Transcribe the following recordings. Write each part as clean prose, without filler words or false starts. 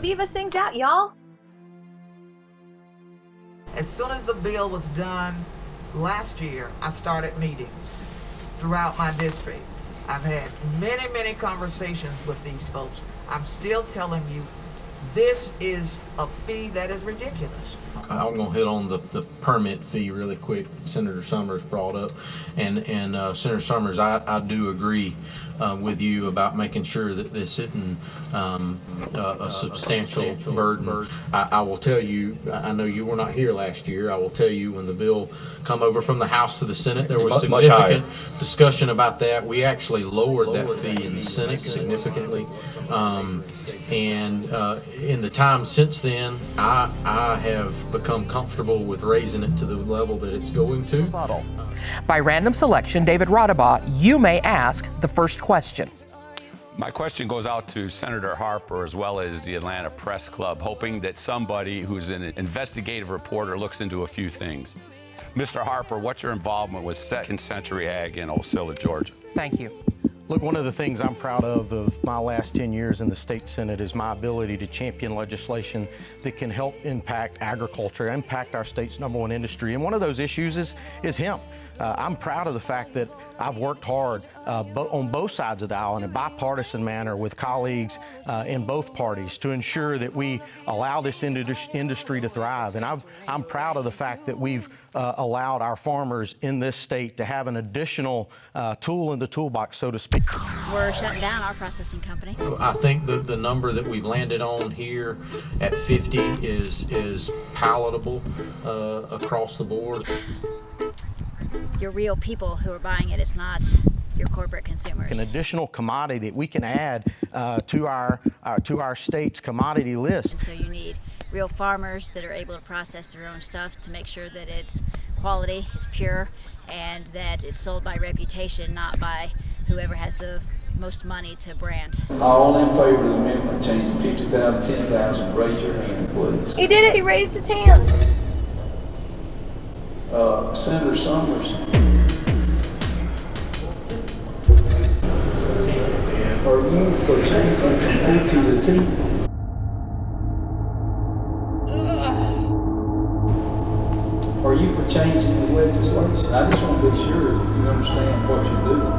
Viva sings out, y'all. As soon as the bill was done last year, I started meetings throughout my district. I've had many conversations with these folks. I'm still telling you, this is a fee that is ridiculous. I'm going to hit on the permit fee really quick. Senator Summers brought up, and Senator Summers, I do agree with you about making sure that this isn't a substantial burden. I will tell you, I know you were not here last year. I will tell you, when the bill come over from the House to the Senate, there was significant discussion about that. We actually lowered that fee in the Senate significantly, and in the time since then, I have become comfortable with raising it to the level that it's going to. By random selection, David Rodabaugh, you may ask the first question. My question goes out to Senator Harper as well as the Atlanta Press Club, hoping that somebody who's an investigative reporter looks into a few things. Mr. Harper, what's your involvement with Second Century Ag in Ocilla, Georgia? Thank you. Look, one of the things I'm proud of my last 10 years in the state Senate is my ability to champion legislation that can help impact agriculture, impact our state's #1 industry. And one of those issues is hemp. I'm proud of the fact that I've worked hard on both sides of the aisle in a bipartisan manner with colleagues in both parties to ensure that we allow this industry to thrive. And I'm proud of the fact that we've allowed our farmers in this state to have an additional tool in the toolbox, so to speak. We're shutting down our processing company. I think the number that we've landed on here at 50 is palatable across the board. You're real people who are buying it. It's not your corporate consumers. An additional commodity that we can add to our state's commodity list. And so you need real farmers that are able to process their own stuff to make sure that it's quality, it's pure, and that it's sold by reputation, not by whoever has the most money to brand. All in favor of the amendment changing 50,000 to 10,000, raise your hand, please. He did it. He raised his hand. Senator Summers. Are you for changing from 50 to 10? Are you for changing the legislation? I just want to be sure that you understand what you're doing.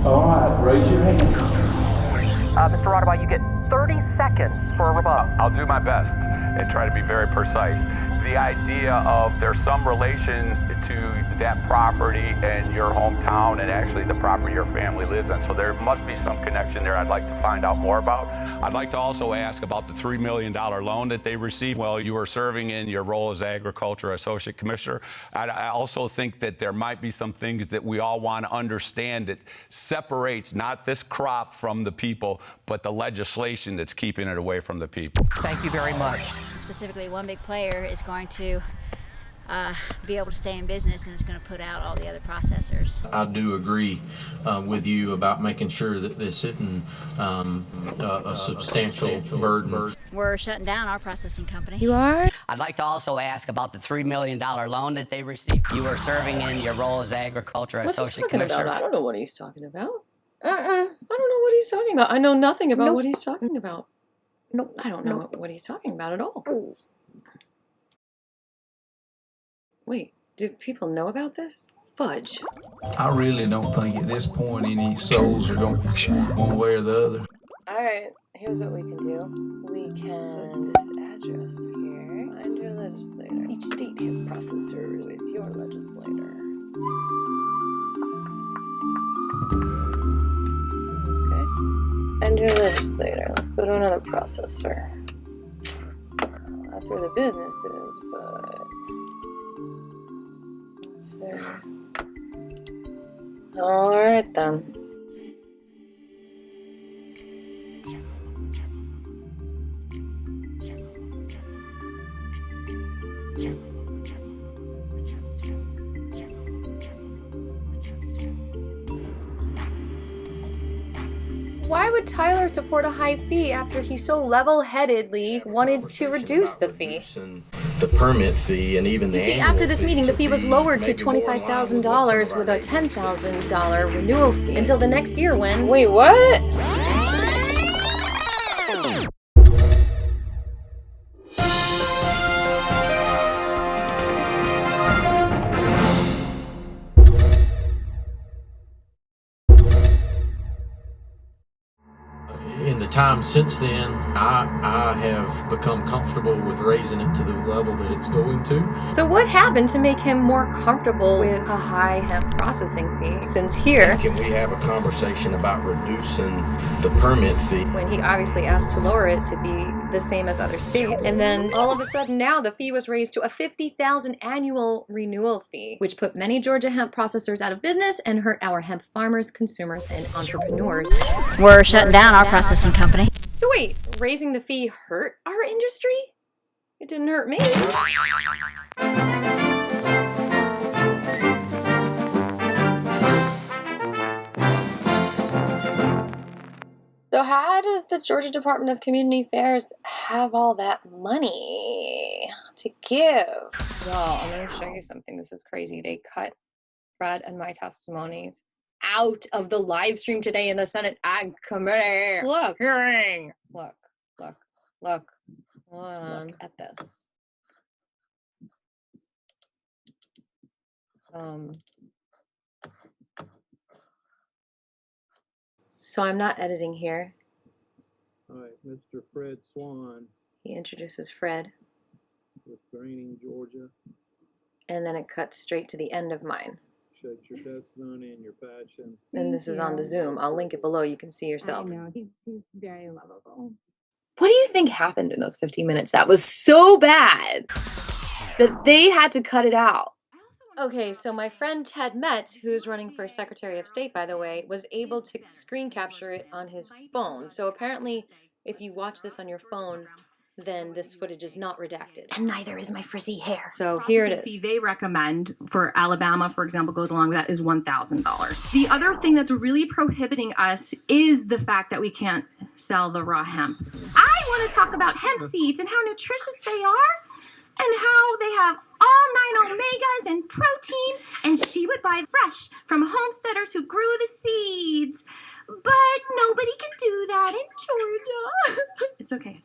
All right, raise your hand. Mr. Rodabaugh, you get 30 seconds for a rebuttal. I'll do my best and try to be very precise. The idea of there's some relation to that property and your hometown and actually the property your family lives on. So there must be some connection there I'd like to find out more about. I'd like to also ask about the $3 million loan that they received while you were serving in your role as Agriculture Associate Commissioner. I also think that there might be some things that we all want to understand that separates not this crop from the people, but the legislation that's keeping it away from the people. Thank you very much. Specifically, one big player is going to be able to stay in business, and it's going to put out all the other processors. I do agree with you about making sure that this isn't a substantial burden. We're shutting down our processing company. You are? I'd like to also ask about the $3 million loan that they received. You were serving in your role as Agriculture Associate Commissioner. I don't know what he's talking about. I don't know what he's talking about. I know nothing about what he's talking about. Nope, I don't know what he's talking about at all. Wait, do people know about this? Fudge. I really don't think at this point any souls are going to be swung one way or the other. Alright, here's what we can do. We can put this address here. Find your legislator. Each state has processors. Who is your legislator? Okay. And your legislator. Let's go to another processor. That's where the business is, but... Alright then. Why would Tyler support a high fee after he so level-headedly wanted to reduce the fee? The permit fee and even the You see, annual after this fee meeting, the fee was lowered to maybe more in line with $25,000 with a $10,000 renewal fee until the next year when... Wait, what? time since then, I have become comfortable with raising it to the level that it's going to. So what happened to make him more comfortable with a high hemp processing fee? Since here, Can we have a conversation about reducing the permit fee? when he obviously asked to lower it to be the same as other states, and then all of a sudden now the fee was raised to a $50,000 annual renewal fee, which put many Georgia hemp processors out of business and hurt our hemp farmers, consumers, and entrepreneurs. We're shutting down our processing company. So wait, raising the fee hurt our industry? It didn't hurt me. So how does the Georgia Department of Community Affairs have all that money to give? Well, I'm going to show you something. This is crazy. They cut Fred and my testimonies out of the live stream today in the Senate Ag Committee. Look, hearing. Look at this. So I'm not editing here. All right, Mr. Fred Swan He introduces Fred, with Greening, Georgia. and then it cuts straight to the end of mine. Share your testimony and your passion. And this is on the Zoom. I'll link it below. You can see yourself. I know, he's very lovable. What do you think happened in those 15 minutes? That was so bad that they had to cut it out. Okay, so my friend Ted Metz, who's running for Secretary of State, by the way, was able to screen capture it on his phone. So apparently, if you watch this on your phone, then this footage is not redacted. And neither is my frizzy hair. So here it Fee is. they recommend for Alabama, for example, goes along with that is $1,000. The other thing that's really prohibiting us is the fact that we can't sell the raw hemp. I want to talk about hemp seeds and how nutritious they are and how they have all 9 omegas and protein, and she would buy fresh from homesteaders who grew the seeds. But nobody can do that in Georgia. It's okay.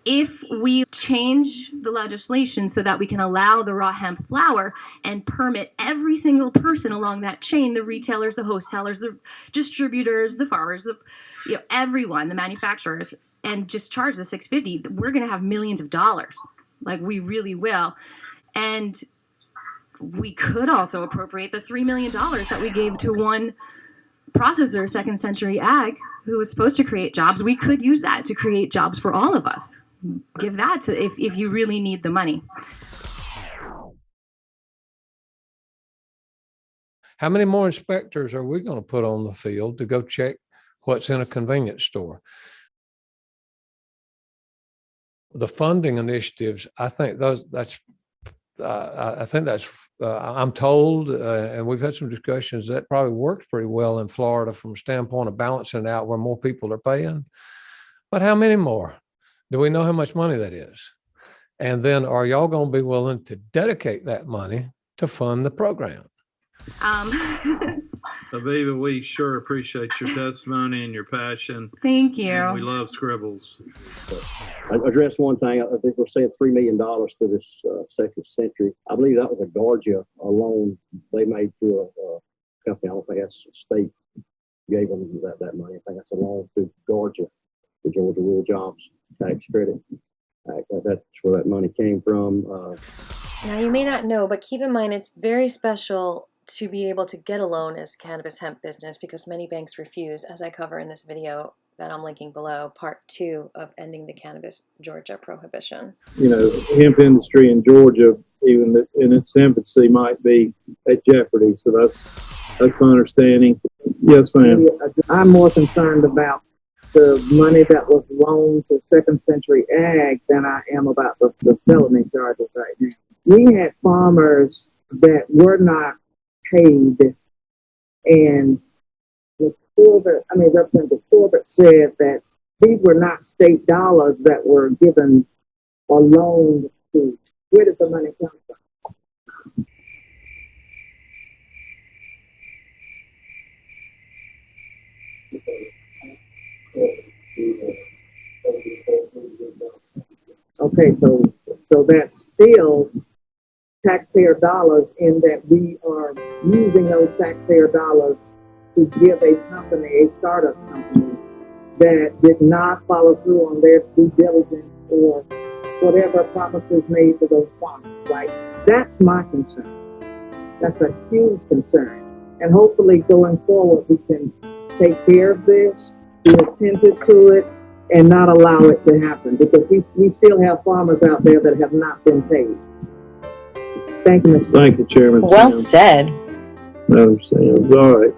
If we change the legislation so that we can allow the raw hemp flower and permit every single person along that chain, the retailers, the wholesalers, the distributors, the farmers, everyone, the manufacturers, and just charge the $650, we're going to have millions of dollars. Like, we really will. And we could also appropriate the $3 million that we gave to one processor, Second Century Ag, who was supposed to create jobs. We could use that to create jobs for all of us. Give that to if you really need the money. How many more inspectors are we going to put on the field to go check what's in a convenience store? The funding initiatives, I think I'm told, and we've had some discussions, that probably works pretty well in Florida from a standpoint of balancing out where more people are paying. But how many more? Do we know how much money that is? And then are y'all going to be willing to dedicate that money to fund the program? Aviva, we sure appreciate your testimony and your passion. Thank you. And we love Scribbles. I address one thing. I think we're saying $3 million to this Second Century. I believe that was a GARJA loan they made through a company. I don't think that's state gave them that money. I think that's a loan through GARJA, the Georgia Rural Jobs Tax Credit. That's where that money came from. Now, you may not know, but keep in mind it's very special to be able to get a loan as a cannabis hemp business because many banks refuse, as I cover in this video that I'm linking below, part 2 of ending the cannabis Georgia prohibition. The hemp industry in Georgia, even in its infancy, might be at jeopardy. So that's my understanding. Yes, ma'am. I'm more concerned about the money that was loaned to Second Century Ag than I am about the felony charges right now. We had farmers that were not paid, and Representative Corbett said that these were not state dollars that were given or loaned to. Where did the money come from? Okay, so that's still taxpayer dollars in that we are using those taxpayer dollars to give a company, a startup company, that did not follow through on their due diligence or whatever promises made to those farmers, right? That's my concern. That's a huge concern. And hopefully going forward, we can take care of this, be attentive to it, and not allow it to happen, because we still have farmers out there that have not been paid. Thank you, Mr. Thank you, Chairman. Well Sam. said. Madam Sam. All right.